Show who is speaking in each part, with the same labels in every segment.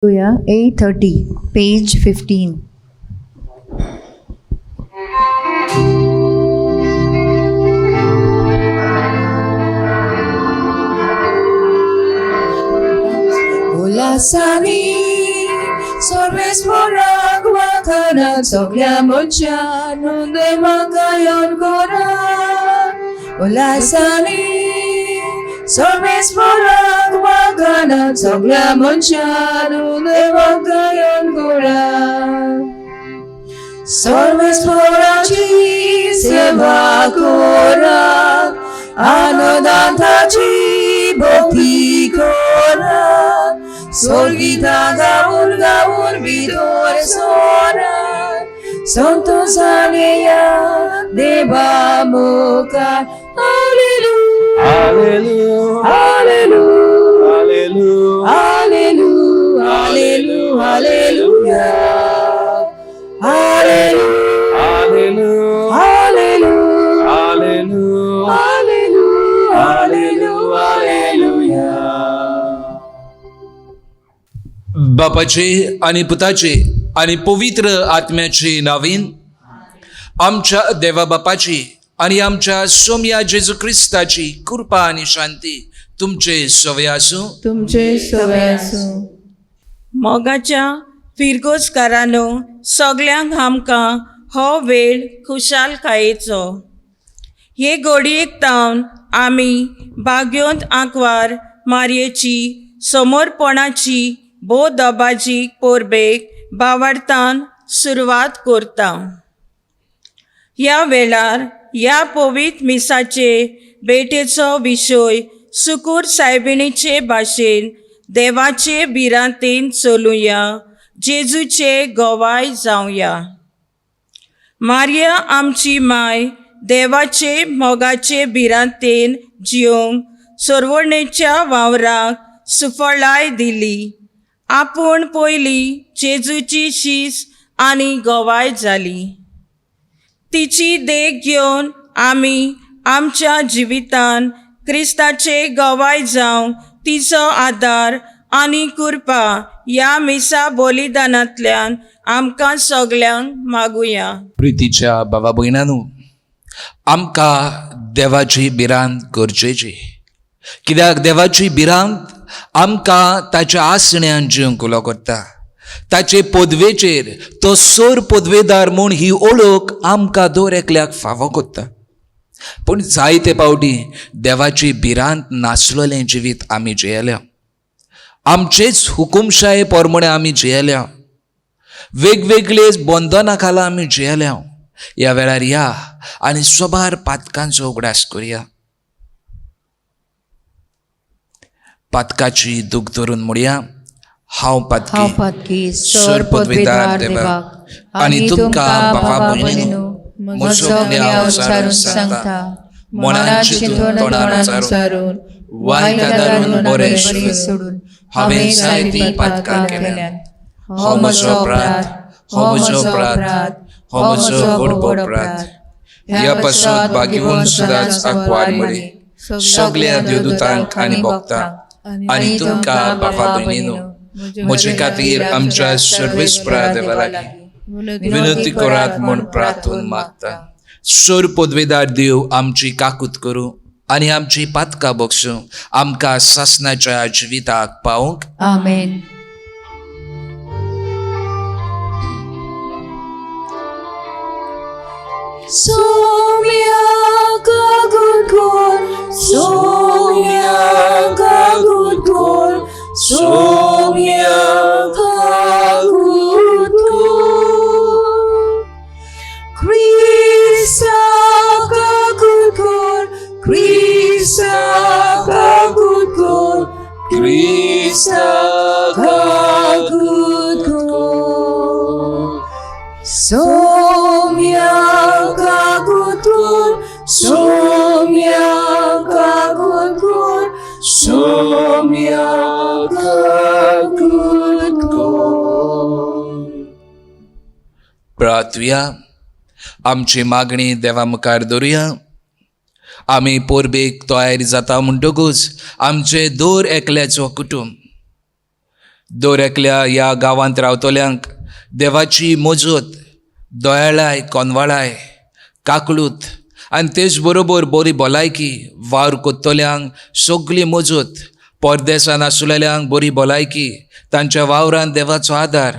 Speaker 1: Hallelujah, 830, page 15.
Speaker 2: Ulasani Sorbes morak wakarat soglia mocha nunde magayon korat Ulasani Sorbes morak wakarat soglia mocha nunde magayon korat Sorbes morachi seva korat Anodantachi bhakti korat Solgita gaur vidore sora Santos aleya deva moka Hallelujah
Speaker 3: Hallelujah,
Speaker 2: Hallelujah
Speaker 3: hallelujah,
Speaker 2: Hallelujah Hallelujah Hallelujah
Speaker 3: hallelujah,
Speaker 2: Hallelujah
Speaker 3: hallelujah,
Speaker 2: Hallelujah Hallelujah Hallelujah
Speaker 3: बापाचे आणि पुताचे आणि पवित्र आत्म्याचे नावीन आमच्या देवा बापाची आणि आमच्या सोम्या जेजू ख्रिस्ताची कृपा आणि शांती तुमचे सवय असो.
Speaker 2: तुमचे सवय असो
Speaker 4: मोगाच्या फिरगोजकारांनो सगल्यांक आमकां हो वेळ खुशालकायेचो. हे घडयेक तावन आमी बाग्योंत आंकवार मारयेची समोरपणाची बोधबाजी पोरबेक बावार्थान सुरवात करता. ह्या वेळार ह्या पवित्र मिसाचे भेटेचो विशय सुकूर सायबिणीचे भाशेन देवाचे बिरांतेन चलुया, जेजूचे गवाय जावया. मारिया आमची माय देवाचे मोगाचे बिरांतेन जियोंक सोरवणेच्या वावराक सुफळाय दिली. आपूण पयली जेजूची शीस आनी गवाय जाली. तिची देख घेवन आमी आमच्या जिवितान क्रिस्ताचे गवाय जावंक तिचो आदार आनी कृपा ह्या मिसा बलिदानांतल्यान आमकां सगल्यांक मागुया.
Speaker 3: प्रितीच्या भावा भयणांनो, आमकां देवाची बिरांत गरजेची. कित्याक देवाची बिरांत आमकां ताच्या आसण्यान जिवंक उलो करता. ताचे पदवेचेर तो सोर पदवेदार म्हूण ही ओळख आमकां दर एकल्याक फावो करता. पूण जायते पावटी देवाची बिरांत नासलेलें जिवीत आमी जियेल्या. आमचेच हुकुमशाये पोरमणे आमी जियेल्या. वेगवेगळे बंधनां खाला आमी जियेल्या. ह्या वेळार या आनी सोबार पातकांचो उगडास करुया. पातकाची दूख धरून म्हणया, हांव
Speaker 1: पातकी
Speaker 3: सर पदवीदार देवाक आनी तुमकां बाबा भयणीनो म्हजो गुन्यांव उच्चारून सांगता. मनान चिंतून तोंडान उच्चारून वायट धरून बरें सोडून हांवें जायतीं पातकां केल्यात. हो म्हजो अपराध, हो म्हजो अपराध, हो म्हजो व्हड अपराध. ह्या पासून बागीवून सुदांच आंकवार मळी सगळ्या देवदूतांक आनी भक्तांक आनी तुमकां बाबा भयणीनो म्हजे खातीर आमच्या सर्वेस्परा देवा लागीं विनंती करात म्हूण प्रार्थून मागता. सोर पदवेदार देव आमची काकूत करूं आनी आमची पातकां बक्षूं आमकां सासणाच्या जिविताक पावूंक.
Speaker 1: आमेन.
Speaker 2: Somya kagut kor, Somya kagut kor, Somya kagut kor. Krista kagut kor, Krista kagut kor, Krista kagut kor. Somya kagut kor, Somya kagut kor, Somya kagut kor.
Speaker 3: प्रार्थुया. आमची मागणी देवा मुखार दवरुया. आमी पोरबेक तयार जाता म्हणटकूच आमचे दर एकल्याचो कुटुंब दोऱ्याकल्या ह्या गांवांत रावतल्यांक देवाची मोजत, दोयाळाय, कोनवाळाय, काकळूत आनी तेच बरोबर बरी भलायकी वावर कोत्तल्यांक सगळी मोजत, परदेसान आसलेल्यांक बरी भलायकी, तांच्या वावरांत देवाचो आदार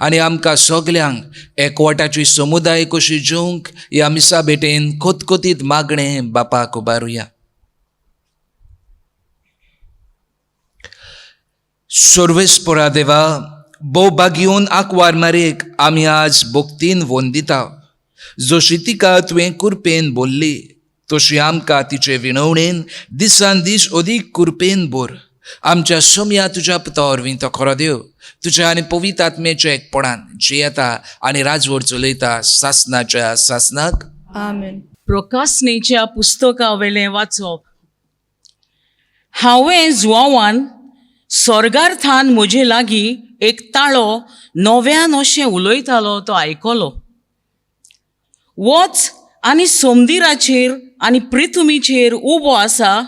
Speaker 3: आनी आमकां सगल्यांक एकवटाची समुदाय कशी जेवंक ह्या मिसा भेटेन कोतकोतीत मागणें बापाक उबारुया. सर्वेस्परा देवा, भोवभाग्यून आंकवार मारेक आमी आज भक्तीन वंदिता. जशी तिका तुवें कुरपेन बोल्ली तशी आमकां तिचे विणवणेन दिसान दीस अदीक कुरपेन भर. आमच्या सोम्या तुज्या पुता वरवीं तो खरो देव तुज्या आनी पवित्र आत्मेच्या एकपणान जियेता आनी राजवट चलयता सासनाच्या सासनाक.
Speaker 4: आमेन. प्रकाशनेच्या पुस्तका वेलें वाचप. हांवें जुवांवान स्वर्गार्थान म्हजे लागीं एक ताळो नव्यान अशें उलयतालो तो आयकलो. वच आनी सोमदिराचेर आनी पृथ्वीचेर उबो आसा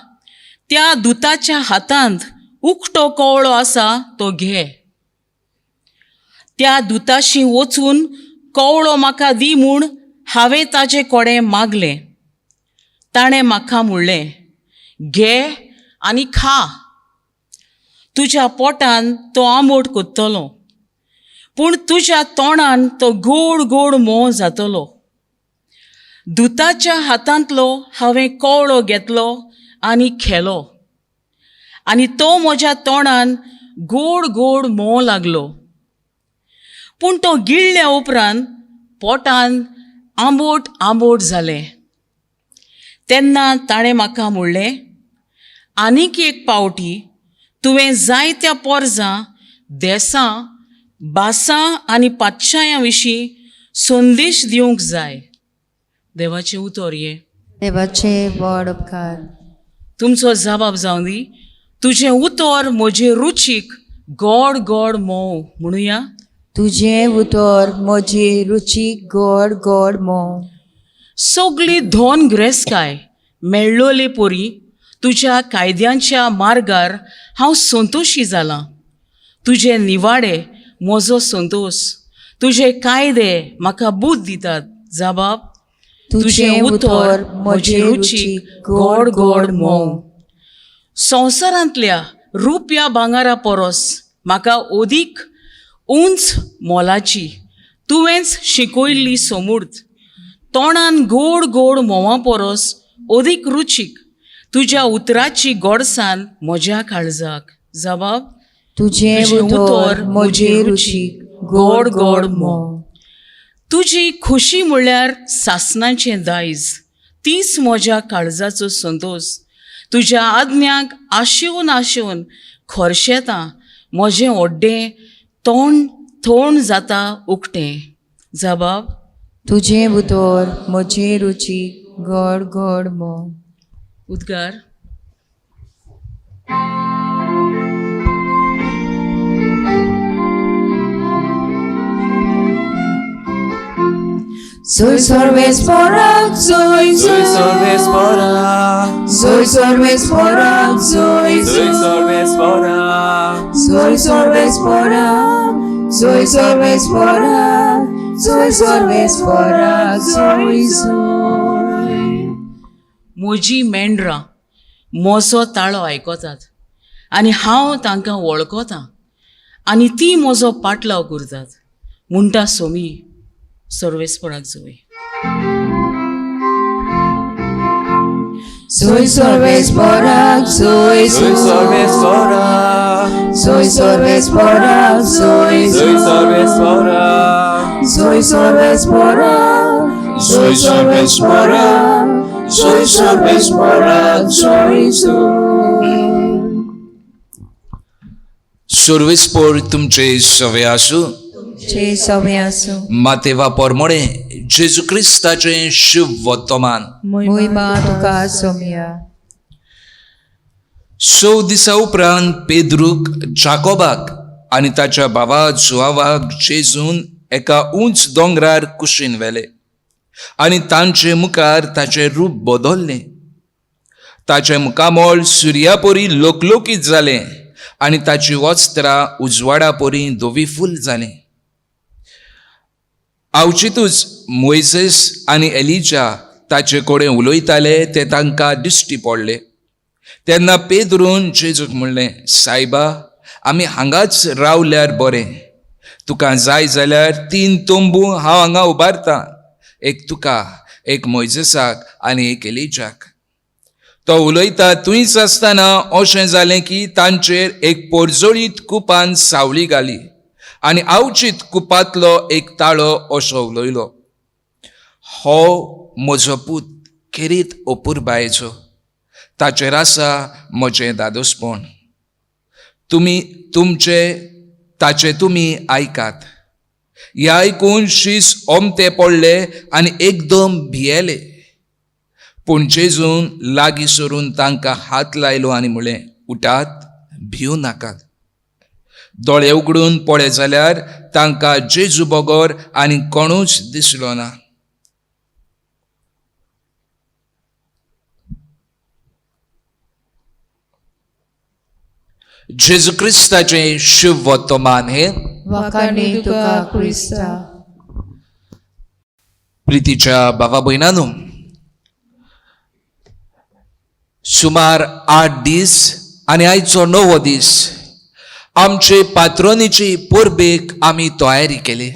Speaker 4: त्या दुताच्या हातांत उक्तो कवळो आसा तो घे. त्या दुताशी वचून कवळो म्हाका दी म्हूण हांवें ताचे कोडें मागलें. ताणें म्हाका म्हणलें, घे आनी खा. तुज्या पोटान तो आंबट कोत्तलो, पूण तुज्या तोंडान तो गोड गोड मोव जातलो. दुताच्या हातांतलो हांवें कवळो घेतलो आनी खेलो, आनी तो म्हज्या तोंडान गोड गोड मोव लागलो. पूण तो गिळ्ळ्या उपरांत पोटान आंबट आंबट जालें. तेन्ना ताणें म्हाका म्हणलें, आनीक एक पावटी तुवें जायत्या पोरजां, देसां, भासां आनी पातशायां विशीं संदेश दिवंक जाय. देवाचें उतर हें.
Speaker 1: देवाचे व्हड उपकार.
Speaker 4: तुमचो जबाब जावं दी. तुजें उतर म्हजे रुचीक गोड गोड मोव म्हणुया.
Speaker 1: तुझे उतर म्हजी रुचीक गोड गोड मोव.
Speaker 4: सगळी धोन ग्रेसकाय मेळ्ळोले पोरी तुज्या कायद्यांच्या मार्गार हांव संतोशी जालां. तुजे निवाडे म्हजो संतोश, तुजे कायदे म्हाका बूद दितात. जबाब.
Speaker 1: तुझे उतर म्हजी रुचीक गोड गोड मोव.
Speaker 4: संवसारांतल्या रुपया भांगारा परस म्हाका अदीक उंच मोलाची तुवेंच शिकयल्ली समूर्त. तोंडान गोड गोड मोवा परस अदीक रुचीक तुज्या उतराची गोडसाण म्हज्या काळजाक. जबाब.
Speaker 1: तुझे उतर म्हजी रुचीक गोड गोड मोव.
Speaker 4: तुजी खुशी म्हणल्यार सासणाचें दायज, तीच म्हज्या काळजाचो संतोश. तुज्या आज्ञाक आशेवन आशेवन खोरशेतां म्हजें ओड्डें तोंड थोंड जाता उकटें. जबाब.
Speaker 1: तुझे उतर म्हजी रुचीक गोड गोड मोव.
Speaker 4: उद्गार.
Speaker 2: Soy Sorvesporak, soy
Speaker 5: Sorvesporak,
Speaker 2: soy Sorvesporak, soy
Speaker 5: Sorvesporak,
Speaker 2: soy Sorvesporak, soy Sorvesporak, soy Sorvesporak, soy.
Speaker 4: म्हजी मेंढरां म्हजो ताळो आयकतात आनी हांव तांकां वळखतां आनी ती म्हजो पाटलाव करतात. म्हणटा सोमी. सर्वेस्पराक जोय.
Speaker 2: Soy Sorvesporak, soy
Speaker 5: Sorvesporak,
Speaker 2: soy Sorvesporak, soy
Speaker 5: Sorvesporak,
Speaker 2: soy Sorvesporak, soy Sorvesporak, soy Sorvesporak, soy.
Speaker 3: सर्वेस्पोर तुमचे सवे आसूं.
Speaker 1: चे सवे आसूं.
Speaker 3: मातेवा पोरमोडे जेजू क्रिस्ताचें शुभ वर्तमान.
Speaker 1: मोहिमा तुका सोम्या.
Speaker 3: 6 दिसां उपरांत पेद्रूक, जाकोबाक आनी ताच्या भावा जुआवाक जेजून एका उंच दोंगरार कुशीन व्हेले आनी तांचे मुखार ताचें रूप बदल्लें. ताचें मुखामोळ सुर्या पोरी लोकलोकीत जालें आनी ताची वस्त्रां उजवाडा परी धवी फूल जालीं. आवचितूच मोइसेस आनी एलिजा ताचे कडेन उलयताले ते तांकां दिश्टी पडले. तेन्ना पेद्रून जेजूक म्हणलें, सायबा, आमी हांगाच रावल्यार बरें. तुका जाय जाल्यार 3 तोंबू हांव हांगा उबारतां, एक तुका, एक मोइसेसाक आनी एक एलिजाक. तो उलयता थंयच आसतना अशें जालें की तांचेर एक पोरजोळीत कुपान सावळी घाली आनी आवचीत कुपांतलो एक ताळो असो उलयलो, हो म्हजो पूत खेरीत अपुरबायेचो, ताचेर आसा म्हजें दादोसपण. ताचे तुमी आयकात. हें आयकून शीस ओमते पडले आनी एकदम भियेले. पूण जेजून लागीं सरून तांकां हात लायलो आनी म्हळें, उठात, भिवू नाकात. दोळे उगडून पळय जाल्यार तांकां जेजू बगर आनी कोणूच दिसलो ना. जेजू क्रिस्ताचें शुभ वर्तमान हे
Speaker 2: वाखाणी तुका क्रिस्ता.
Speaker 3: प्रितीच्या भावा भयणांनो, सुमार 8 दीस आनी आयचो 9वो दीस आमचे पात्रोनीची परबेक आमी तयारी केली.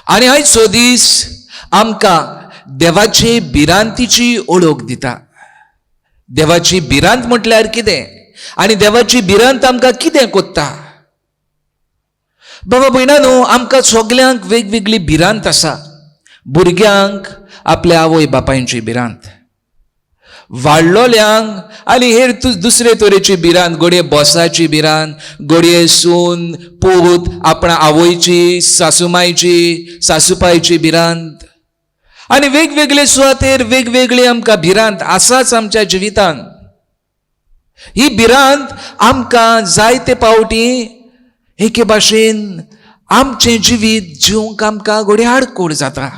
Speaker 3: आनी आयचो दीस आमकां देवाचे भिरांतीची ओळख दिता. देवाची भिरांत म्हटल्यार कितें आनी देवाची भिरांत आमकां कितें कोत्ता? बाबा भयणांनो, आमकां सगल्यांक वेगवेगळी भिरांत आसा. भुरग्यांक आपल्या आवय बापायची भिरांत, वाडलोल्यांक आनी हेर दुसरे तरेची भिरांत, घडये बॉसाची भिरांत, घडये सून पूत आपणा आवयची, सासूमायची, सासूपायची भिरांत. आनी वेगवेगळे सुवातेर वेगवेगळी आमकां भिरांत आसाच आमच्या जिवितांत. ही भिरांत आमकां जायते पावटी एके भाशेन आमचें जिवीत जिवंक आमकां घडये आडकोड जाता.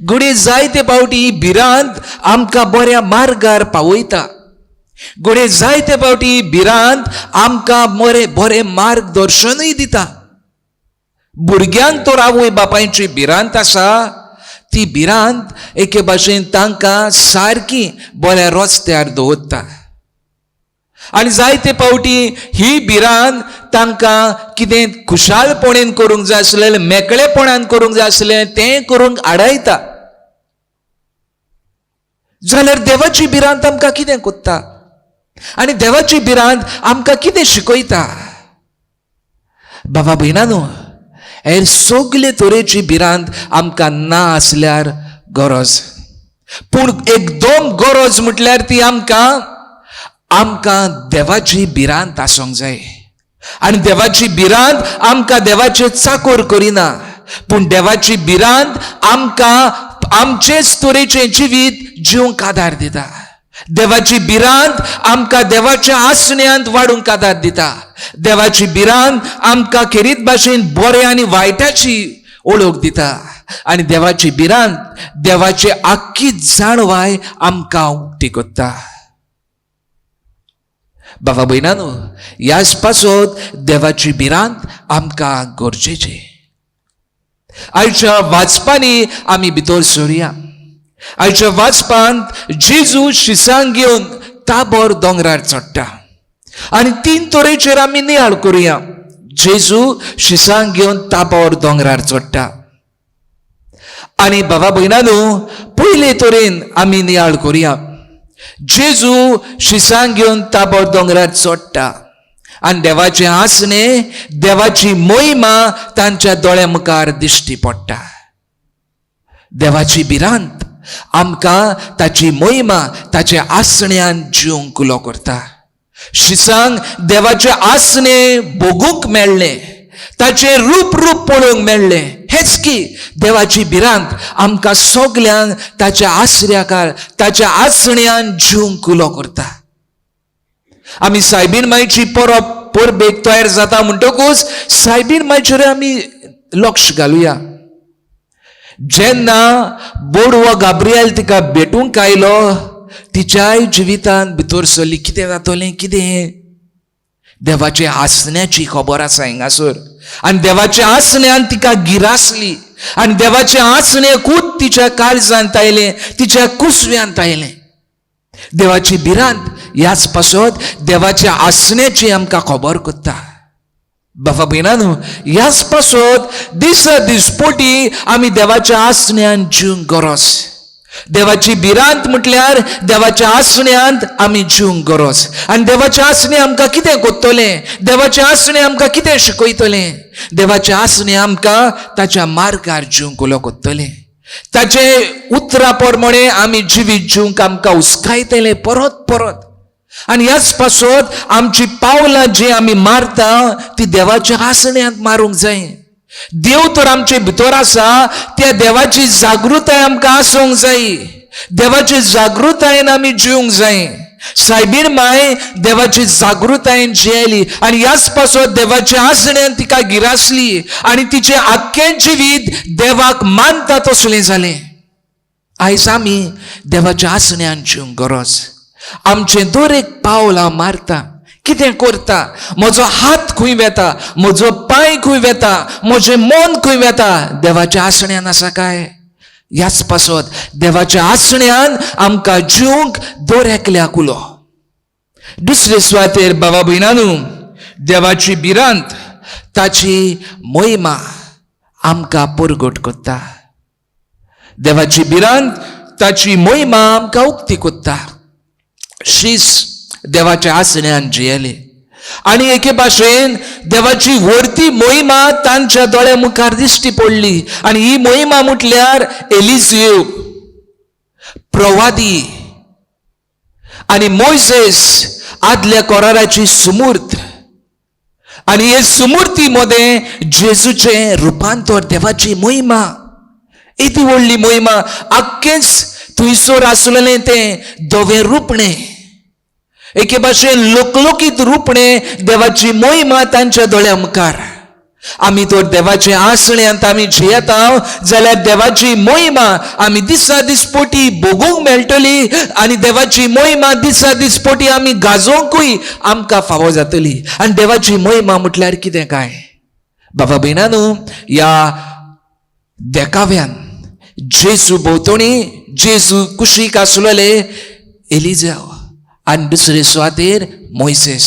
Speaker 3: घडये जायते पावटी ही भिरांत आमकां बऱ्या मार्गार पावयता. घडये जायते पावटी भिरांत आमकां बरें मार्गदर्शनूय दिता. भुरग्यांक तर आवय बापायची भिरांत आसा, ती भिरांत एके भाशेन तांकां सारकी बऱ्या रस्त्यार दवरता. आनी जायते पावटी ही भिरांत तांकां कितें खुशालपणेन करूंक जाय आसलें, मेकळेपणान करूंक जाय आसलें तें करूंक आडायता. जाल्यार देवाची भिरांत आमकां कितें कोत्ता आनी देवाची भिरांत आमकां कितें शिकयता? बाबा भयणांनो, हेर सगले तरेची भिरांत आमकां ना आसल्यार गरज. पूण एकदम गरज म्हटल्यार ती आमकां देवाची भिरांत आसूंक जाय. आनी देवाची भिरांत आमकां देवाचे चाकोर करिना, पूण देवाची भिरांत आमकां आमचेच तरेचें जिवीत जिवंक आदार दिता. देवाची भिरांत आमकां देवाच्या आसण्यांत वाडूंक आदार दिता. देवाची भिरांत आमकां खेरीत भाशेन बरें आनी वायटाची ओळख दिता. आनी देवाची भिरांत देवाची आख्खी जाणवाय आमकां उक्ती कोत्ता. बाबा भयणांनो, ह्याच पासत देवाची भिरांत आमकां गरजेची. आयच्या वाचपांनी आमी भितर सरुया. आयच्या वाचपांत जेजू शिसांक घेवन ताबोर दोंगरार चडटा आनी 3 तरेचेर आमी नियाळ करुया. जेजू शिसांक घेवन ताबोर दोंगरार चडटा. आनी बाबा भयणांनो, पयले तरेन आमी नियाळ करुया. जेजू शिसांक घेवन ताबोर दोंगरार चडटा आनी देवाचें आसणें, देवाची मोहिमा तांच्या दोळ्या मुखार दिश्टी पडटा. देवाची भिरांत आमकां ताची मोहिमा ताच्या आसण्यान जिवंक उलो करता. शिसांक देवाचें आसणें भोगूंक मेळ्ळें, ताचें रूप पळोवंक मेळ्ळें. हेच की देवाची भिरांत आमकां सगल्यांक ताच्या आसऱ्याकार, ताच्या आसण्यान जिवंक उलो करता. आमी सायबीण मायची परबेक तयार जाता म्हणटकूच सायबीण मायचेर आमी लक्ष घालुया. जेन्ना बोडवो गाब्रिएल तिका भेटूंक आयलो, तिच्याय जिवितांत भितर सरली कितें जातलें, देवाचे आसण्याची खबर आसा हिंगासर. आनी देवाच्या आसण्यान तिका गिरासली आनी देवाचे आसणे खूद तिच्या काळजांत आयलें, तिच्या कुसव्यांत आयलें. देवाची भिरांत ह्याच पासत देवाच्या आसण्याची आमकां खबर कोत्ता. बाबा भयणानो, ह्याच पासत दिसपोटी आमी देवाच्या आसण्यान जिवंक गरज. देवाची भिरांत म्हटल्यार देवाच्या आसण्यांत आमी जिवंक गरज. आनी देवाचे आसणे आमकां कितें कोत्तलें? देवाचे आसणे आमकां कितें शिकयतलें? देवाचे आसणे आमकां ताच्या मार्गार जिवंक उलो कोत्तलें. ताचे उतरा प्रमाणे आमी जिवीत जिवंक आमकां हुस्कायतलें परत परत. आनी ह्याच पासत आमची पावलां जी आमी मारता ती देवाच्या आसण्यांत मारूंक जाय. देव तर आमचे भितर आसा, त्या देवाची जागृताय आमकां आसूंक जाय. देवाची जागृतायेन आमी जिवंक जाय. सायबीण माय देवाची जागृतायेन जियेली आनी ह्याच पासत देवाच्या आसण्यान तिका गिरासली आनी तिचें आख्खें जिवीत देवाक मानता तसलें जालें. आयज आमी देवाच्या आसण्यान जिवंक गरज. आमचें दर एक पावल हांव मारता, कितें करता, म्हजो हात खंय वेता, म्हजो पांय खंय वेता, म्हजें मन खंय वेता, देवाच्या आसण्यान आसा काय? ह्याच पासत देवाच्या आसण्यान आमकां जिवंक दर एकल्याक उलो. दुसरे सुवातेर बाबा भयणानो, देवाची भिरांत ताची महिमा आमकां परगट कोत्ता. देवाची भिरांत ताची महिमा आमकां उक्ती कोत्ता. शीस देवाच्या आसण्यान जियेली आनी एके भाशेन देवाची व्हरती महिमा तांच्या दोळ्या मुखार दिश्टी पडली. आनी ही महिमा म्हटल्यार एलिझेव, प्रवादी आनी मोइसेस आदल्या कराराची सुमूर्त. आनी हे सुमूर्ती मध्ये जेजूचे रुपांतर, देवाची महिमा, इतली व्हडली महिमा. आख्खेंच थंयसर आसलेलें तें धवें रुपणें, एके भाशेन लोकलोकीत रुपणें, देवाची महिमा तांच्या दोळ्या मुखार. आमी तर देवाचे आसण्यांत आमी जियेता जाल्यार देवाची महिमा आमी दिसा दिसपोटी भोगूंक मेळटली आनी देवाची महिमा दिसा दिसपोटी आमी गाजोवंकूय आमकां फावो जातली. आनी देवाची महिमा म्हटल्यार कितें काय? बाबा भयणानो, ह्या देखाव्यान जेजू भोंवतणी, जेजू कुशीक आसलेले एलिझा आनी दुसरे सुवातेर मोइसेस.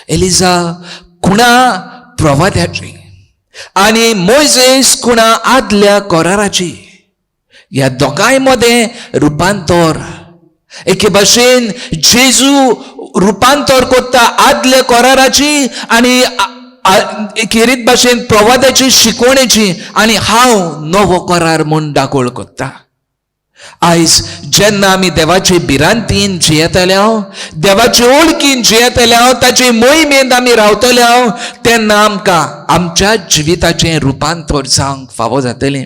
Speaker 3: एलिझा खुणा प्रवाद्याची आनी मोइसेस खुणा आदल्या कराराची. ह्या दोगांय मदें रुपांतर. एके भाशेन जेजू रुपांतर कोत्ता आदल्या कराराची आनी एकेरीत भाशेन प्रवाद्याची शिकवणेची, आनी हांव नवो करार म्हूण दाखोळ कोत्ता. आयज जेन्ना आमी देवाचे भिरांतीन जियेतले, देवाचे ओळखीन जियेतले, ताचे मोहिमेंत आमी रावतले, तेन्ना आमकां आमच्या जिविताचें रुपांतर जावंक फावो जातलें.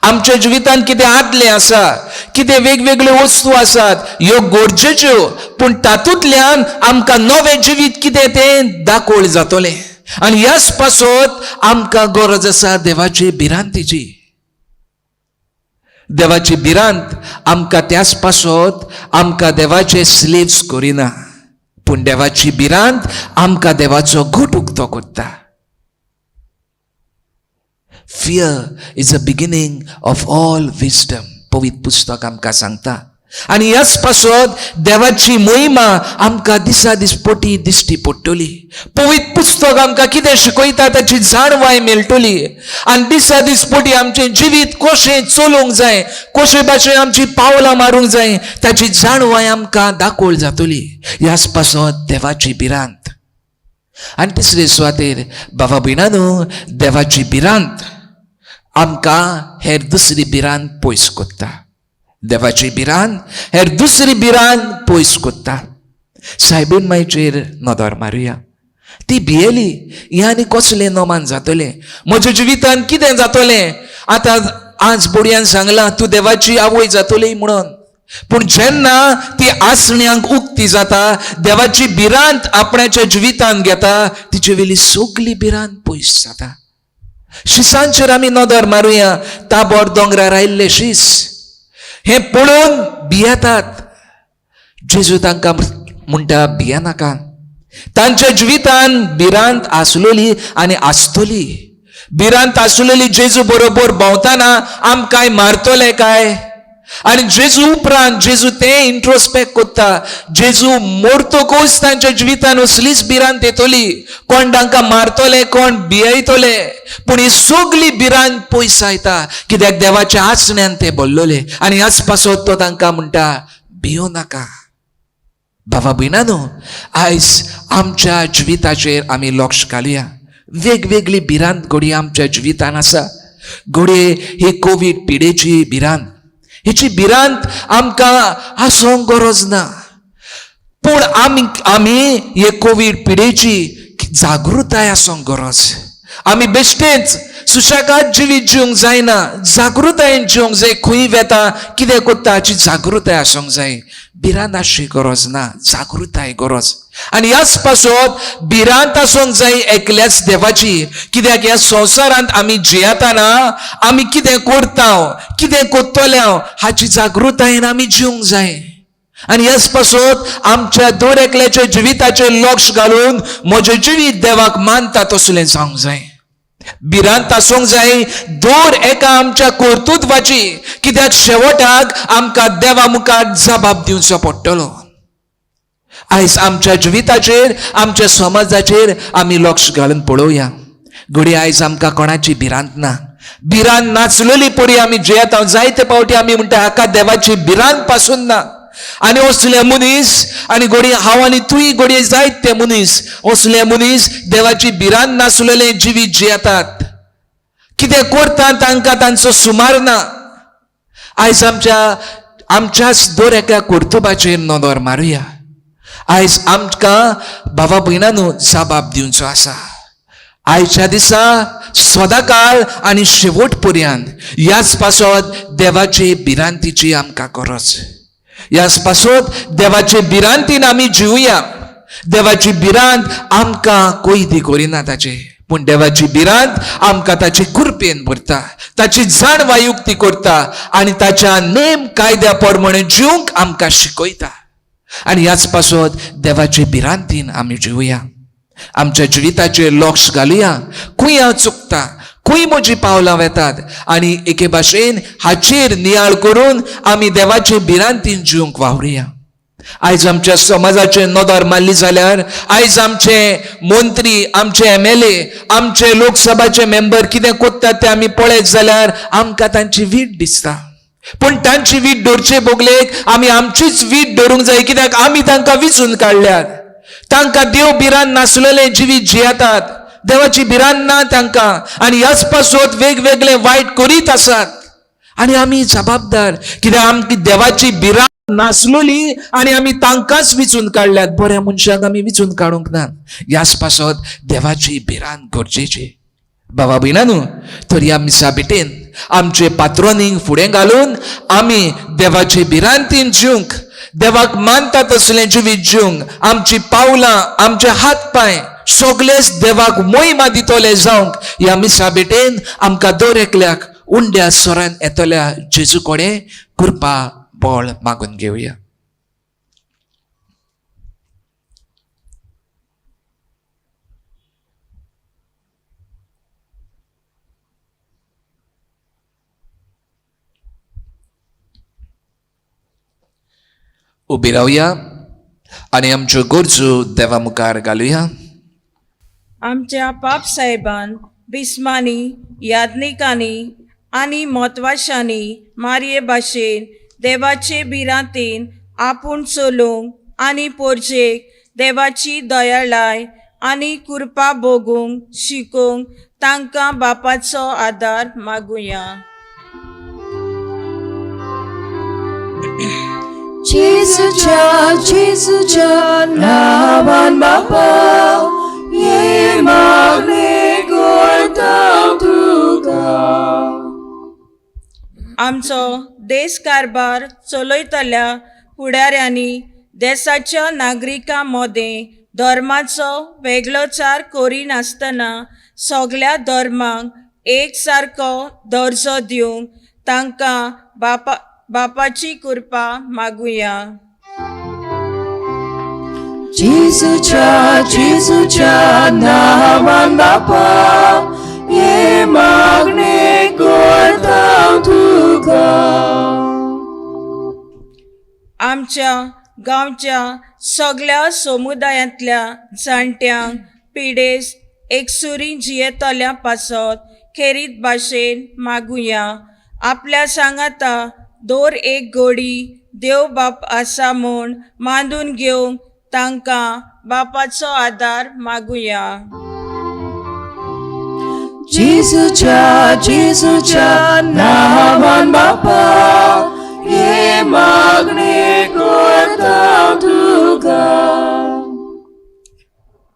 Speaker 3: आमच्या जिवितांत कितें आदलें आसा, कितें वेगवेगळ्यो वस्तू आसात, ह्यो गरजेच्यो, पूण तातूंतल्यान आमकां नवें जिवीत कितें तें दाखोळ जातलें. आनी ह्याच पासत आमकां गरज आसा देवाची भिरांतीची. देवाची भिरांत आमकां त्याच पासत आमकां देवाचे स्लेव्स करिना, पूण देवाची भिरांत आमकां देवाचो घोट उक्तो कोत्ता. Fear is a beginning of all wisdom, पवित्र पुस्तक आमकां सांगता. आनी ह्याच पासत देवाची महिमा आमकां दिसा दिसपोटी दिश्टी पडटली. पवित्र पुस्तक आमकां कितें शिकयता ताची जाणवाय मेळटली. आनी दिसा दिसपोटी आमचें जिवीत कशें चलोवंक जाय, कशे भाशेन आमची पावलां मारूंक जाय, ताची जाणवाय आमकां दाखोळ जातली. ह्याच पासत देवाची भिरांत. आनी तिसरे सुवातेर बाबा भयणानो, देवाची भिरांत आमकां हेर दुसरी भिरांत पयस कोत्ता. देवाची भिरांत हेर दुसरी भिरांत पयस कोत्ता. सायबीण मायचेर नदर मारुया. ती भियेली, हें आनी कसलें नोमान जातलें, म्हज्या जिवितांत कितें जातलें. आतां आज बोडयान सांगलां तूं देवाची आवय जातली म्हणून, पूण जेन्ना ती आसण्यांक उक्ती जाता, देवाची भिरांत आपणाच्या जिवितांत घेता, तिचे वेली सगली भिरांत पयस जाता. शिसांचेर आमी नदर मारुया. ताबोर दोंगरार आयिल्ले शीस हें पळोवन भियेतात. जेजू तांकां म्हणटा भियेनाका, तांच्या जिवितान भिरांत आसलोली आनी आसतली. भिरांत आसलेली जेजू बरोबर भोंवताना आमकां मारतले काय? आनी जेजू उपरांत जेजू ते इंट्रोस्पेक्ट कोत्ता. जेजू मोरतकूच तांच्या जिवितान असलीच भिरांत येतली. कोण तांकां मारतले, कोण भियेतले, पूण ही सगळी भिरांत पयस आयता, कित्याक देवाच्या आसण्यान ते भरलोले. आनी ह्याच पासत तो तांकां म्हणटा, भियो नाका. बाबा भयणानो, आयज आमच्या जिविताचेर आमी लक्ष घालुया. वेगवेगळी भिरांत घडये आमच्या जिवितान आसा. घडये ही कोवीड पिडेची भिरांत. हिची भिरांत आमकां आसूंक गरज ना, पूण आमी हे कोवीड पिडेची जागृताय आसूंक गरज. आमी बेश्टेच सुशेगाद जिवीत जिवंक जायना, जागृतायेन जिवंक जाय. खंय वेता, कितें कोत्ता हाची जागृताय आसूंक जाय. भिरांत आसची गरज ना, जागृताय गरज. आनी ह्याच पासत भिरांत आसूंक जाय एकल्याच देवाची. कित्याक ह्या संवसारांत आमी जियेताना आमी कितें करता, कितें कोत्तले हाची जागृतायेन आमी जिवंक जाय. आनी ह्याच पासत आमच्या दर एकल्याच्या जिविताचेर लक्ष घालून म्हजें जिवीत देवाक मानता तसलें जावंक जाय. भिरांत आसूंक जाय दर एका आमच्या कर्तुत्वाची, कित्याक शेवटाक आमकां देवा मुखार जबाब दिवचो पडटलो. आयज आमच्या जिविताचेर, आमच्या समाजाचेर आमी लक्ष घालून पळोवया. घडये आयज आमकां कोणाची भिरांत ना. भिरांत नाचलेली पडी आमी जियेता. जायते फावटी आमी म्हणटा हाका देवाची भिरांत पासून ना. आनी असले मनीस, आनी घडये हांव आनी तुय घडये जायत ते मनीस, असले मनीस देवाची भिरांत नासलेले जिवीत जियेतात. कितें करता तांकां तांचो सुमार ना. आयज आमच्याच दर एका कर्तुबाचेर नदर मारुया. आयज आमकां बाबा भयणानो जबाब दिवचो आसा. आयच्या दिसा सदांकाळ आनी शेवट पर्यंत ह्याच पासत देवाचे भिरांतीची आमकां गरज. ह्याच पासत देवाचे भिरांतीन आमी जिवुया. देवाची भिरांत आमकां कोयदी करिना ताचे, पूण देवाची भिरांत आमकां ताचे कृपेन भरता, ताची जाणवायुक्ती करता आनी ताच्या नेम कायद्या प्रमाणे जिवंक आमकां शिकयता. आनी ह्याच पासत देवाचे भिरांतीन आमी जिवुया. आमच्या जिविताचेर लक्ष घालुया. खंय हांव चुकता, खंय म्हजी पावलां वेतात, आनी एके भाशेन हाचेर नियाळ करून आमी देवाचे भिरांतीन जिवंक वावरुया. आयज आमच्या समाजाचे नदर मारली जाल्यार, आयज आमचे मंत्री, आमचे MLA, आमचे लोकसभाचे मेंबर कितें कोत्तात ते आमी पळयत जाल्यार आमकां तांची वीट दिसता. पूण तांची वीट धरचे बोगलेक आमी आमचीच वीट धरूंक जाय, कित्याक आमी तांकां विचून काडल्यात. तांकां देव भिरांत नासलेले जिवीत जियेतात. देवाची भिरांत ना तांकां, आनी ह्याच पासत वेगवेगळे वायट करीत आसात. आनी आमी जबाबदार, कित्याक आमची देवाची भिरांत नासलोली आनी आमी तांकांच विचून काडल्यात. बऱ्या मनशाक आमी विचून काडूंक ना. ह्याच पासत देवाची भिरांत गरजेची. बाबा भयणानो, तर ह्या मिसा बिटेन आमचे पात्रोनींक फुडें घालून आमी देवाचे भिरांतीन जिवंक, देवाक मानता तसलें जिवीत जिवंक, आमची पावलां, आमचे हात पांय सगळेच देवाक मोहिमा दितले जावंक ह्या मिसा बिटेन आमकां दर एकल्याक उंड्या स्वरान येतल्या जेजू कडेन कृपा बळ मागून घेवया. उबी रावया आनी आमच्यो गरजो देवा मुखार घालुया.
Speaker 2: आमच्या पाप साहेबान बिस्मांनी, यादनिकांनी आनी म्हत्वाशांनी मारये भाशेन देवाचे भिरांतीन आपूण चलूंक आनी पोरचेक देवाची दयाळाय आनी कृपा भोगूंक शिकूंक तांकां बापाचो आदार मागुया.
Speaker 1: जेजूच्या नावान बापा ये मागणे करता तुका.
Speaker 2: आमचो देश कारभार चलयतल्या फुडाऱ्यांनी देशाच्या नागरिकां मदें धर्माचो वेगळोचार करिनासतना सगळ्या धर्मांक एक सारको दर्जो दिवंक तांकां बापाची कृपा मागुया.
Speaker 1: जेसूच्या नावान बापा हे मागणे करता तुका.
Speaker 2: आमच्या गांवच्या सगळ्या समुदायांतल्या जाणट्यांक पिडेस्त एकसुरी जियेतल्या पासत खेरीत भाशेन मागुया. आपल्या सांगाता दोर एक घोडी देव बाप आसा म्हूण मांडून घेवंक तांकां बापाचो आदार मागुया.
Speaker 1: जेसूच्या नावान बापा हे मागणे करता तुका.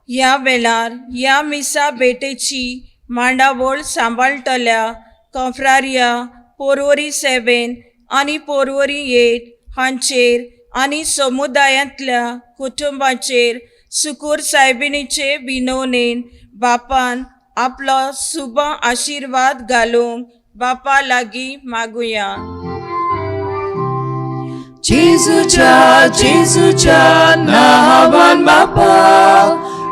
Speaker 2: ह्या वेळार ह्या मिसा बेटेची मांडावळ सांबाळटल्या कफ्रारिया पोरवरी 7 आनी पोरवरी 8 हांचेर आनी समुदायांतल्या कुटुंबाचेर सुकूर सायबिणीचे विनवणेन बापान आपलो शुभ आशिर्वाद घालूंक बापा लागीं मागुया.
Speaker 1: जेसूच्या नावान बापा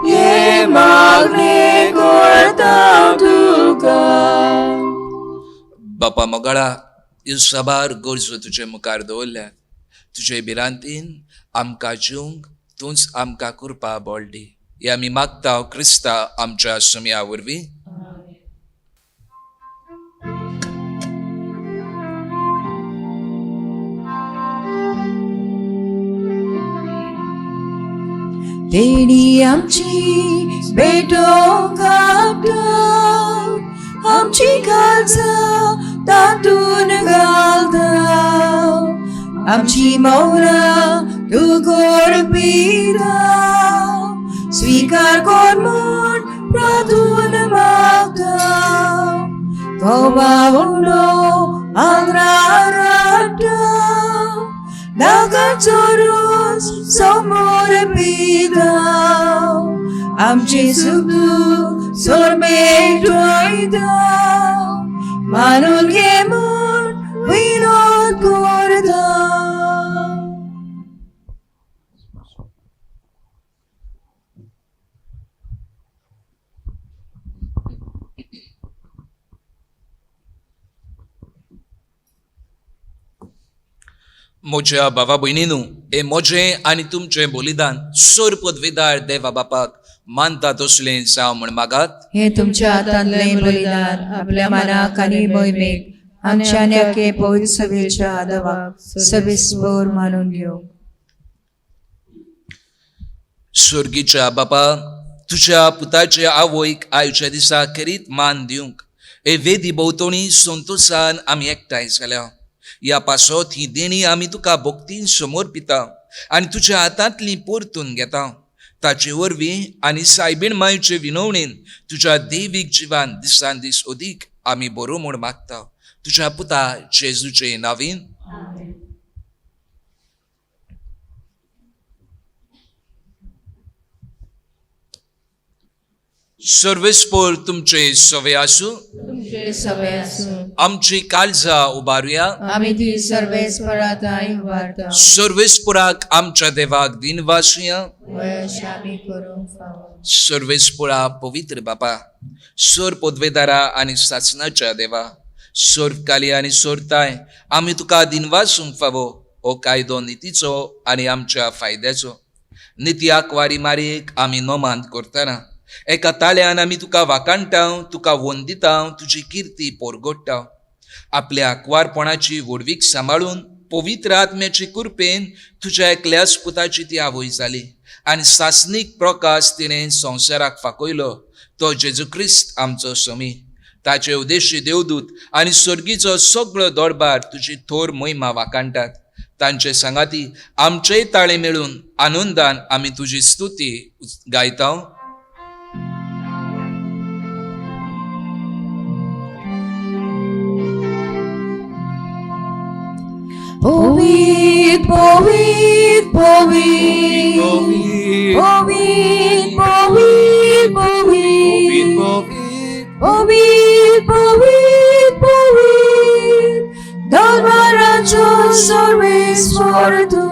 Speaker 1: हे मागणे करता तुका.
Speaker 3: बापा मोगाळा ह्यो साबार गरजो तुजे मुखार दवरल्या. तुजे भिरांतीन आमकां जिवंक तूंच आमकां कृपा बोळडी. हे आमी मागता क्रिस्ता आमच्या सुमया वरवीं.
Speaker 1: तेणी आमची भेटोवंक आपटा आमची काळजां तातून घालता. आमची मौरां तूं गोड पिता स्वीकार कर म्हूण प्रार्थून मागता. घोवा आग्रार हाडटा नागाचो रोस समोर पिता. आमचे सुख सोरमेट वयता मानून घे म्हूण विनोद करता.
Speaker 3: म्हज्या भावा भयणीनू हे म्हजें आनी तुमचें बलिदान सोर पदवीदार देवा बापाक मानता तसलें जावं म्हण मागात.
Speaker 1: हे तुमच्या हातांतलें बलिदान आपल्या मनाक आनी मोहिमेक आमच्या नेके पवित्र सभेच्या आदवाक सविस्तर मानून घेवं.
Speaker 3: स्वर्गीच्या बापा तुज्या पुताच्या आवयक आयच्या दिसा खेरीत मान दिवंक हे वेदी भोंवतणी संतोशान आमी एकठांय जाल्या. ह्या पासत ही देणी आमी तुका भक्तीन समर्पिता आनी तुज्या हातांतली परतून घेता. ताचे वरवीं आनी सायबीण मायेचे विनवणेन तुज्या दैवीक जिवान दिसान दीस अदीक आमी बरो म्हूण मागता. तुज्या पुता जेजूचे नांवीन. सर्वेस्पर तुमचे सवे आसूं. आमची काळजां उबारुया.
Speaker 1: आमी ती सर्वेस्पराताय उबारता.
Speaker 3: सर्वेस्पराक आमच्या देवाक दिनवासुया.
Speaker 1: वयशामी करूंक फावो.
Speaker 3: सर्वेस्परा पवित्र बापा सोर पदवेदारा आनी सासणाच्या देवा सोर काली आनी सोरताय आमी तुका दिनवासूंक फावो. हो कायदो नितीचो आनी आमच्या फायद्याचो. नित्याक वारी मारेक आमी नोमांद करतना एका ताळ्यान आमी तुका वाकाणटाव तुका वंदिताव तुजी किर्ती पोरगोडटाव. आपल्या आकवारपणाची वडवीक सांबाळून पवित्र आत्म्याची कृपेन तुज्या एकल्याच पुताची ती आवय जाली आनी सासनीक प्रकाश तिणें संवसाराक फाकयलो तो जेजू क्रिस्त आमचो समी. ताचे उद्देशी देवदूत आनी सर्गीचो सगळो दरबार तुजी थोर महिमा वाकाणटात. तांचे सांगाती आमचेय ताळे मेळून आनंदान आमी तुजी स्तुती गायता.
Speaker 1: Povid, povid, povid, povid, povid, povid, povid, povid, povid, povid, Darbaracho सर्वेस्वर तू,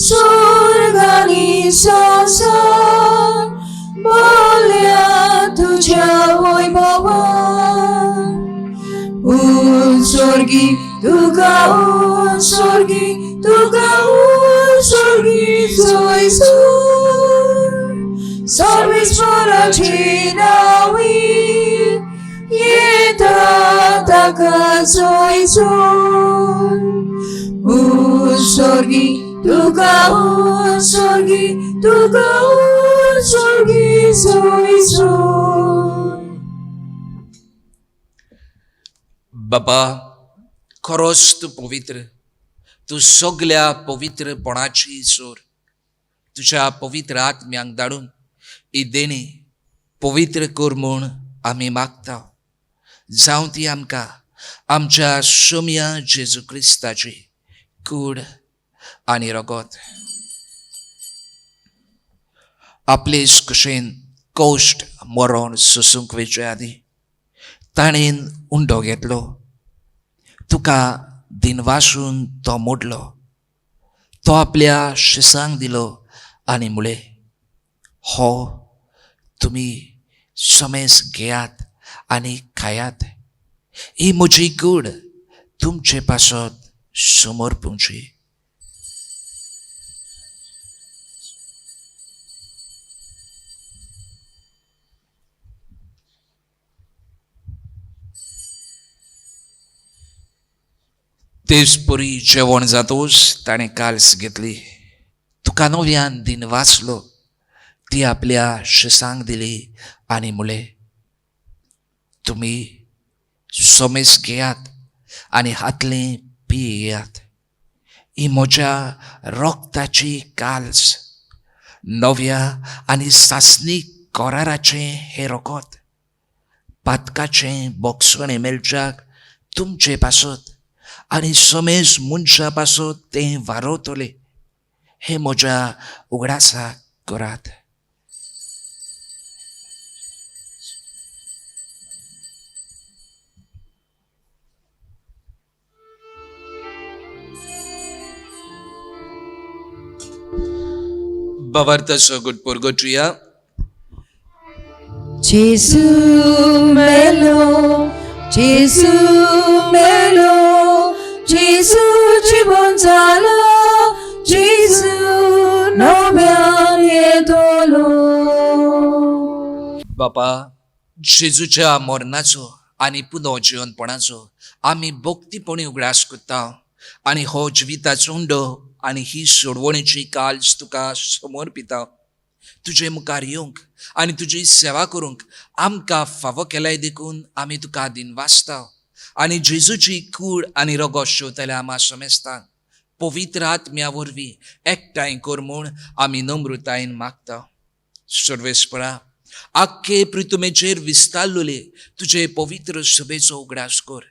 Speaker 1: स्वर्गात संसार बोलया तुझ्या वैभवान उत्सर्गी तुका उत्सर्गी जयसूर सर्वेश्वराची नावे येता ताका जयसूर उत्सर्गी तुका उत्सर्गी जयसूर.
Speaker 3: बाबा, खरोच तू पवित्र, तू सगळ्या पवित्रपणाची सोर. तुझ्या पवित्र आत्म्यांक धाडून ही देणी पवित्र कर म्हूण आमी मागता. जावं ती आमकां आमच्या शोम्या जेजू क्रिस्ताची कूड आनी रगत. आपलेच कुशेन कश्ट मरण सोसूंक वेचे आदी ताणेन उंडो घेतलो. तुका दिनवासून तो मोडलो. तो आपल्या शिसांक दिलो आनी म्हळें, हो तुमी समेस घेयात आनी खायात. ही म्हजी कूड तुमचे पासत समोर पुंची. तेच परी जेवण जातोच ताणें काल्स घेतली. तुका नव्यान दिन वाचलो. ती आपल्या शिसांक दिली आनी म्हळें, तुमी सोमेस घेयात आनी हातलें पियेयात. ही म्हज्या रोगताची काल्स, नव्या आनी सासणीक कराराचें हें रगत. पातकाचें बोगसणें मेलच्याक तुमचे पासत आनी समेस मनशा पासत तें वारोतलें. हें म्हज्या उगडासाक करात. Bavartaso good purgatoria.
Speaker 1: Gesù melo, Gesù melo, Gesù জীবন জালো, Gesù নব্যান येतलो.
Speaker 3: बापा, जेजूच्या मरणाचो आनी पुनर्जीवनपणाचो आमी भक्तीपणी उगडास करता आनी हो जिविताचो उंडो आनी ही सोडवणेची काल्स तुका समर्पिता. तुजे मुखार येवंक आनी तुजी सेवा करूंक आमकां फावो केल्याय देखून आमी तुका दिन वाचता आनी जेजूची कूड आनी रगत शेवतल्या आमा समेस्तांक पवित्र आत्म्या वरवीं एकठांय कर म्हूण आमी नम्रतायेन मागता. सर्वेस्परा, आख्खे पृथ्वीचेर विस्तारलोले तुजे पवित्र सभेचो उगडास कर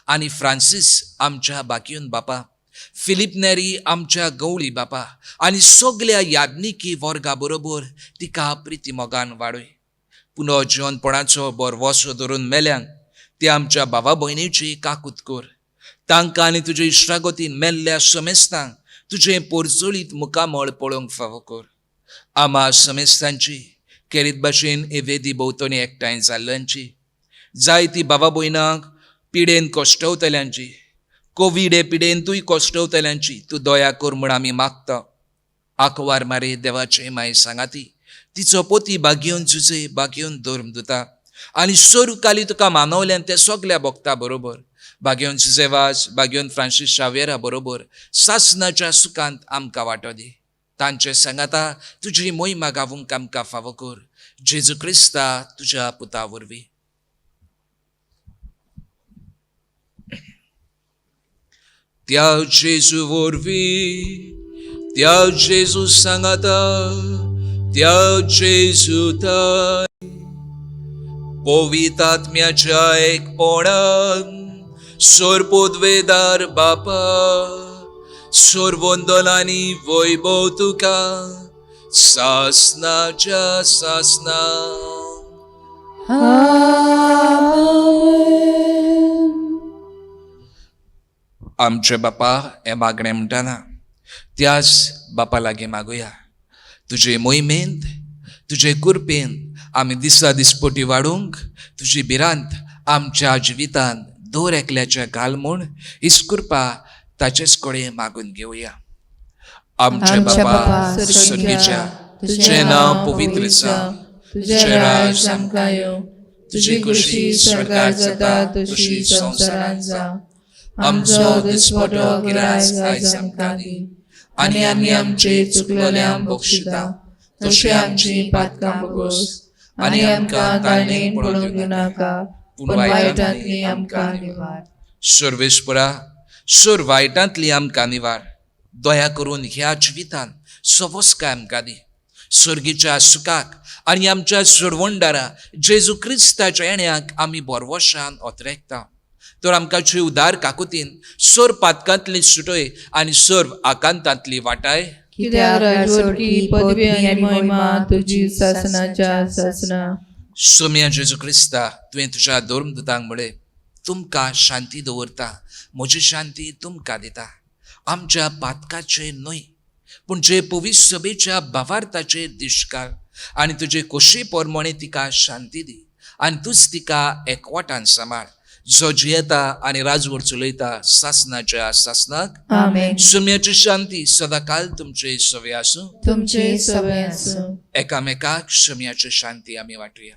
Speaker 3: आनी फ्रांसीस आमच्या बाकीयून बापा, फिलीप नेरी आमच्या गवळी बापा आनी सगळ्या याज्ञिकी वर्गा बरोबर तिका प्रिती मोगान वाडय. पुनर्जीवनपणाचो बरवसो धरून मेल्यांक ते आमच्या भावा भयणीची काकूत कर. तांकां आनी तुज्या इश्टागतीन मेल्ल्या समेस्तांक तुजें पोरचोळीत मुखामळ पळोवंक फावो कर. आमा समेस्तांची केरीत भाशेन हे वेदी भोंवतणी एकठांय जाल्ल्यांची, जायतीं भावा भयणांक पिडेन कश्टवतल्यांची, कोवीड हे पिडेन तूंय कश्टवतल्यांची तूं दया कर म्हूण आमी मागता. आंकवार मारे देवाचे माय सांगाती, तिचो पोती बागेवन झुजे बागेवन धर्म दिता आनी सोरुकाली तुका मानवल्यान त्या सगळ्या भक्तां बरोबर बागेवन झुजेवास बागेवन फ्रांसीस शावेरा बरोबर सासणाच्या सुखांत आमकां वांटो दी. तांचे सांगाता तुजी मोहिमा गावूंक आमकां फावो कर. जेजू क्रिस्ता तुज्या पुता वरवीं. त्या जेजू वरवीं, त्या जेजू सांगाता, त्या जेजू थंय पवित्र आत्म्याच्या एकपणान सोरपोदवेदार बापा, सोरवंदनांनी वैभव तुका सासनाच्या सासना. आमचे बापा हे मागणें म्हणटाना त्याच बापा लागीं मागुया. तुजे मोहिमेंत तुजे कृपेंत आमी दिसा दिसपोटी वाडूंक तुजी भिरांत आमच्या जिवितांत दर एकल्याच्या घाल म्हूण इस्कुर्पा ताचेच कडेन मागून घेवया. आमचे बापा स्वर्गीच्या तुझें नांव पवित्र जावं, तुझें राज आमकां येवं, तुजी खुशी स्वर्गार जाता तशी संवसारांत जावं. आमचो दिसपटो गिरायक आयज आमकां दी, आनी आमी आमचे चुकलेल्यांक बक्षिता तशी आमची पातकां बगोस, आनी आमकां ताळणेंत पडूंक दिवं नाका पूण वायटांतली आमकां निवार. सर्वेस्परा सोर वायटांतली आमकां निवार. दया करून ह्या जिवितांत सवस्काय आमकां दी. सर्गीच्या सुखाक आनी आमच्या सोडवणदारा जेजू क्रिस्ताच्या येण्याक आमी बोरवोशान ओतरेकता. तर आमकां उदार काकुतीन सोर पातकांतली सुटय आनी सोर आकांतांतली वाटाय.
Speaker 1: कित्याक राजवटी पदवी आनी महिमा तुजी शासनाच्या शासना.
Speaker 3: सोम्या जेजू क्रिस्ता तुवें तुज्या धर्मदूतांक म्हळें, तुमकां शांती दवरता, म्हजी शांती तुमकां दिता. आमच्या पातकाचेर न्हय पूण जे पवित्र सभेच्या भावार्थाचेर दिश्काळ आनी तुजे खोशी पोरमोणे तिका शांती दी आनी तूंच तिका एकवटान सांबाळ. जो जियेता आनी राजवट चलयता शासनाच्या शासनाक.
Speaker 1: आमेन.
Speaker 3: सोम्याची शांती सदाकाल तुमचे सवे आसूं.
Speaker 1: तुमचे सवे आसूं.
Speaker 3: एकामेकाक सोम्याची शांती आमी वाटुया.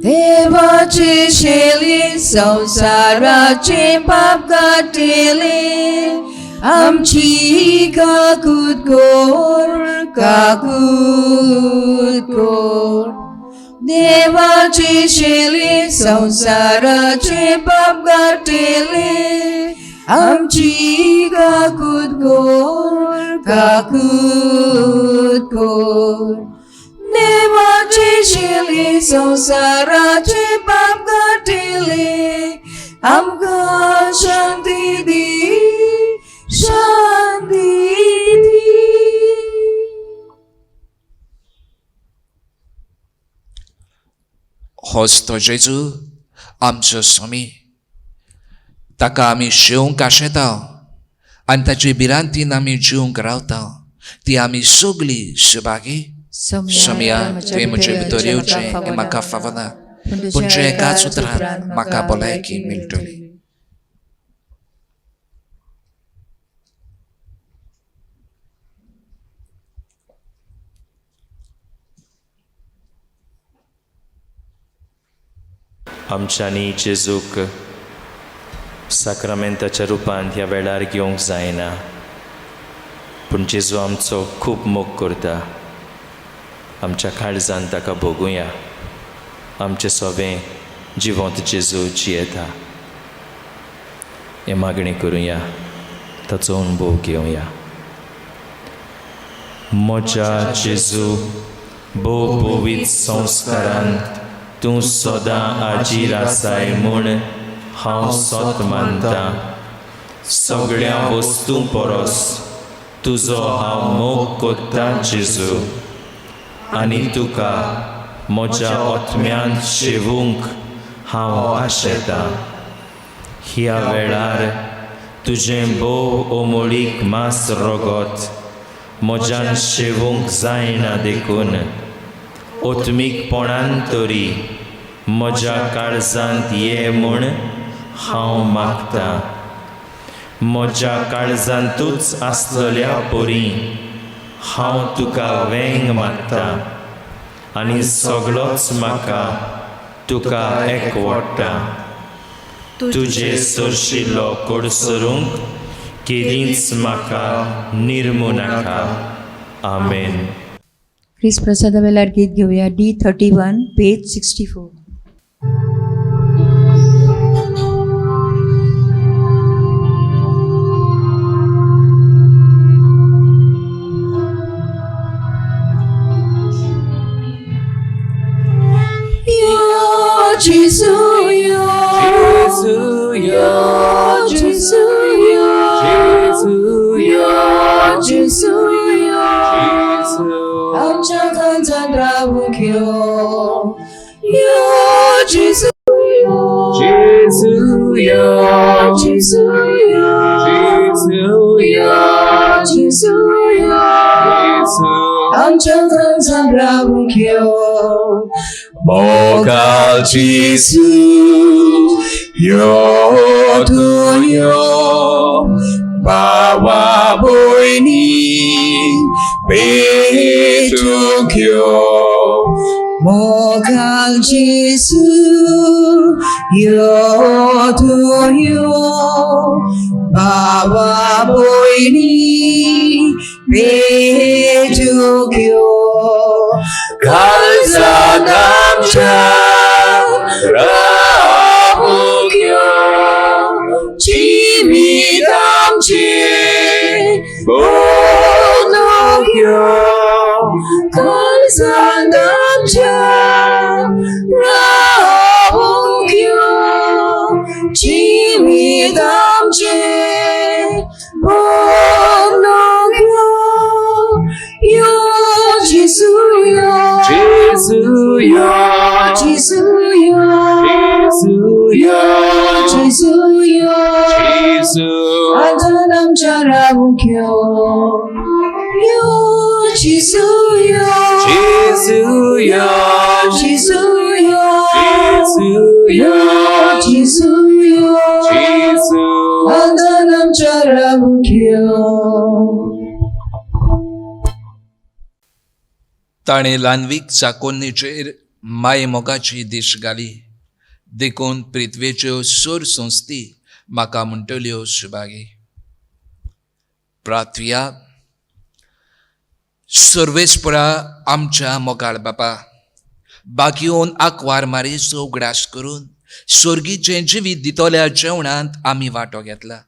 Speaker 1: देवाचे शेली संसाराचे पाप काटिले, आमची काकूत कोर. देवाचे शेली संसाराचे पाप काटिले, आमची काकूत कोर. देवाचे शेली संसाराचे पाप काटिले, आमकां शांती दी.
Speaker 3: होच तो जेजू आमचो स्वामी. ताका आमी शेवंक आशेता आनी ताचे भिरांतीन आमी जिवंक रावता. ती आमी सगळी सुभागी. सोम्या तुवें म्हजे भितर येवचें हें म्हाका फावना, पूण जे एकाच उतरान म्हाका भलायकी मेळटली.
Speaker 5: आमच्यांनी जेजूक साक्रामेंताच्या रुपान ह्या वेळार घेवंक जायना, पूण जेजू आमचो खूब मोग करता. आमच्या काळजान ताका भोगुया. आमचें सवें जिवंत जेजू जियेता. हे मागणी करुया, ताचो अनुभव घेवया. म्हज्या जेजू भोव पवित्र संस्कारांत तूं सदां हाजीर आसाय म्हूण हांव सोत मानता. सगळ्या वस्तूं परस तुजो हांव मोग करता जेजू, आनी तुका म्हज्या आत्म्यान शेवूंक हांव आशेता. ह्या वेळार तुजें भोव अमोळीक मास रगत म्हज्यान शेवूंक जायना देखून ओत्मीकपणान तरी म्हज्या काळजांत ये म्हूण हांव मागतां. म्हज्या काळजांतूच आसलेल्या परी हांव तुका वेंग मागतां आनी सगळोच म्हाका तुका एकवटा. तुजे सरशिल्लो कोडसरूंक केलींच म्हाका निर्मू नाका. आमेन.
Speaker 1: ख्रिस्त प्रसादा वेळार गीत घेऊया. D31 page 64. Jesu, आमच्या काळजात रावूंक यो. 지수여 엄청난 사랑을 키워
Speaker 3: 모갈 지수 요두요 바와 보이니 베두교
Speaker 1: 모갈 지수 요두요 바와 보이니 베두교
Speaker 3: 갈사남자 라오교 지미담지 보노교
Speaker 1: 갈사남자 라오교 지미담지 보노교 지수여
Speaker 3: 지수여
Speaker 1: 지수여
Speaker 3: 지수여
Speaker 1: 지수여
Speaker 3: 지수
Speaker 1: 안전함 자라보켜 지수여
Speaker 3: 지수여
Speaker 1: 지수여
Speaker 3: 지수여
Speaker 1: 지수여
Speaker 3: 지수
Speaker 1: 안전함 자라보켜
Speaker 3: ताणे लानवीक चाकोन्नीचेर माय मोगाची दिश घाली देखून पृथ्वेच्यो सोर संस्थी म्हाका म्हणटल्यो सुभागी प्रार्थया सर्वेस्परा आमच्या मोगाळ बापा बाकीयोन आंकवार मारीचो उगडास करून स्वर्गीचें जिवीत दितोल्या जेवणांत आमी वांटो घेतला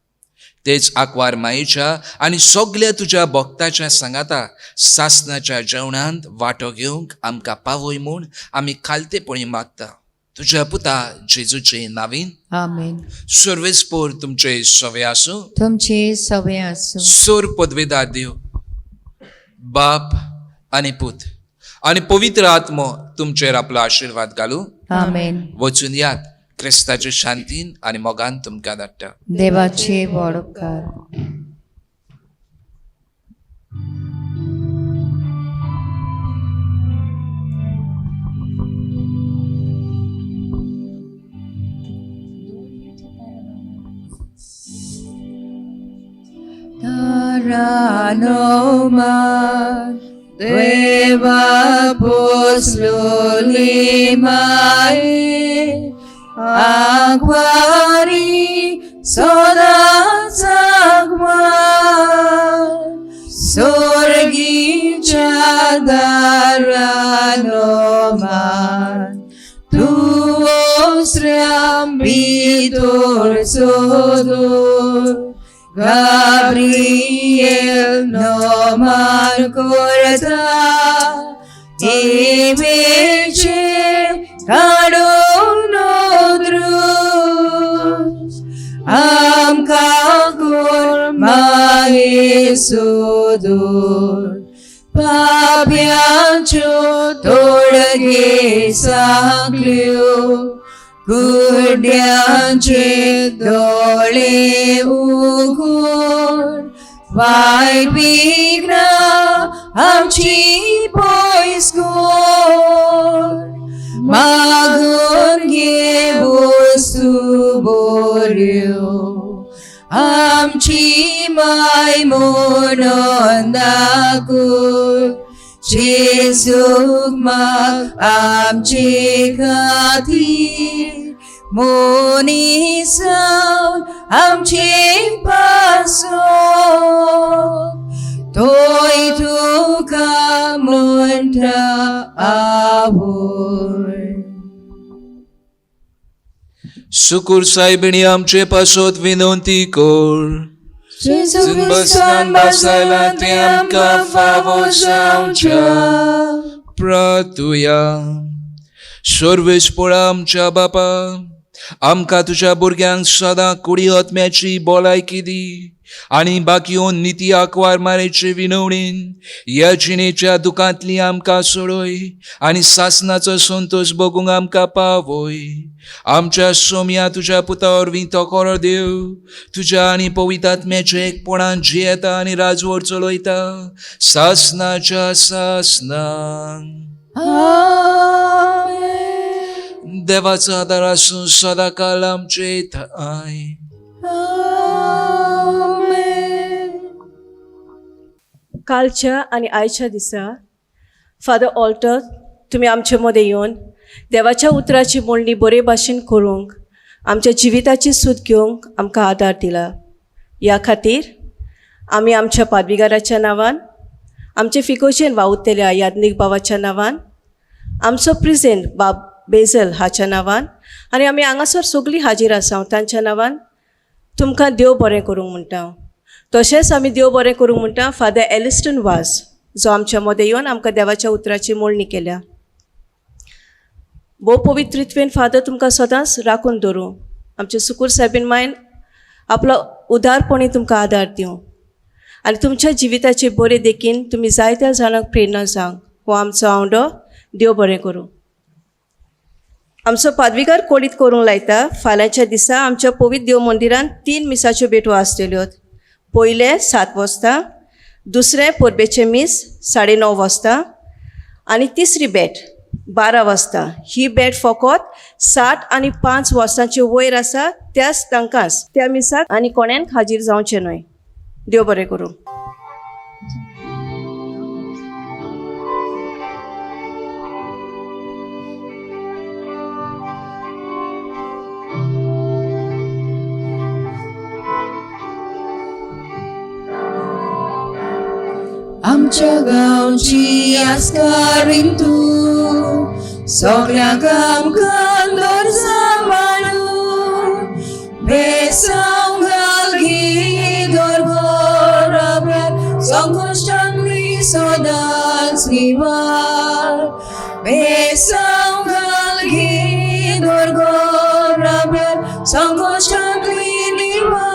Speaker 3: तेच आंकवार मायेच्या आनी सगळ्या तुज्या भक्ताच्या सांगाता सासणाच्या जेवणांत वांटो घेवंक आमकां पावय म्हूण आमी खालतेपणी मागता तुज्या पुता जेजूचे नांवीन
Speaker 1: आमेन
Speaker 3: सर्वेस्पोर तुमचे सवे आसूं
Speaker 1: तुमचे सवे आसूं
Speaker 3: सोर पदवेदार देव बाप आनी पूत आनी पवित्र आत्मो तुमचेर आपलो आशिर्वाद घालूं
Speaker 1: आमेन
Speaker 3: वचून यात क्रिस्ताचे शांतीन आनी मोगान तुमकां धाडटा
Speaker 1: देवाचे व्हड उपकार Taranoma Deva posloli mae Aquari soda sagman Sorgi chadaranoman Tuos reambitor sodor Gabriel no marcorta Imece cadono drus Am cagor mai sudor Papiacho tolge saglio Gurdianche dole ugur Vai pigna amchi poiskor Magun gebus tuborio Amchi mai monondakur Jesugmak amchi kati Monisau amchi pasok Toi tuka munta avur
Speaker 3: Sukkur साहेबिणी आमचे पासोत विनंती कर बसनान बसायला ते आमकां फावो जावच्या प्रार्थुया सर्वेस्परा आमच्या बापा आमकां तुज्या भुरग्यांक सदां कुडी आत्म्याची भलायकी दी आनी बाकियोन निती आंकवार मारेचे विनवणेन ह्या जिणेच्या दुखांतली आमकां सोडोय आनी सासणाचो संतोश भोगूंक आमकां पावय. आमच्या सोम्या तुज्या पुता वरवीं तो खरो देव तुज्या आनी पवित्र आत्म्याच्या एकपणान जियेता आनी राजवट चलयता सासणाच्या सासणांक. देवाचो आदार आसूं सदांकाळ आमचे थंय.
Speaker 6: कालच्या आणि आयच्या दिसा फादर ऑल्टर तुम्ही आमचे मदें येवन देवाच्या उतराची मोडणी बरे भाशेन करूंक आमच्या जिविताची सूत घेवंक आमकां आदार दिला. ह्या खातीर आमी आमच्या पादविगाराच्या नांवान, आमचे फिकोशेन वावुरतेल्या याज्ञीक भावाच्या नांवान, आमचो प्रेसिडेंट बाब बेझल हाच्या नांवान आनी आमी हांगासर सगळीं हाजीर आसा तांच्या नांवान तुमकां देव बरें करूंक म्हणटा. तशेंच आमी देव बरें करूंक म्हणटा फादर एलिस्टन वाज जो आमच्या मदें येवन आमकां देवाच्या उतराची मोडणी केल्या. भोव पवित्रित्वेन फादर तुमकां सदांच राखून दवरूं, आमचे सुकूर साहेबीन मायन आपलो उदारपणी तुमकां आदार दिवं आनी तुमच्या जिविताचे बरे देखीन तुमी जायत्या जाणांक प्रेरणा जावंक हो आमचो आवडो. देव बरें करूं. आमचो पादविकार कोडीत करूंक लायता. फाल्यांच्या दिसा आमच्या पवित्र देव मंदिरान 3 मिसाच्यो भेटो आसतल्यो. पयले 7 वाजता, दुसरें परबेचें मीस 9:30 वाजता आनी तिसरी भेट 12 वाजता. ही भेट फकत 60 आनी 5 वर्सांचे वयर आसा त्याच तांकांच त्या मिसाक आनी कोण्यान हाजीर जावचें न्हय. देव बरें करूं.
Speaker 1: आमच्या गांवची आस्कारीन तूं सगळ्यांक आमकां दर सांबाळून भेसांव घाल घी दोरगोर संकश्टांतली सदांच निवार. भेसांव घाल घी दोरगोर संकश्टांतली निवार.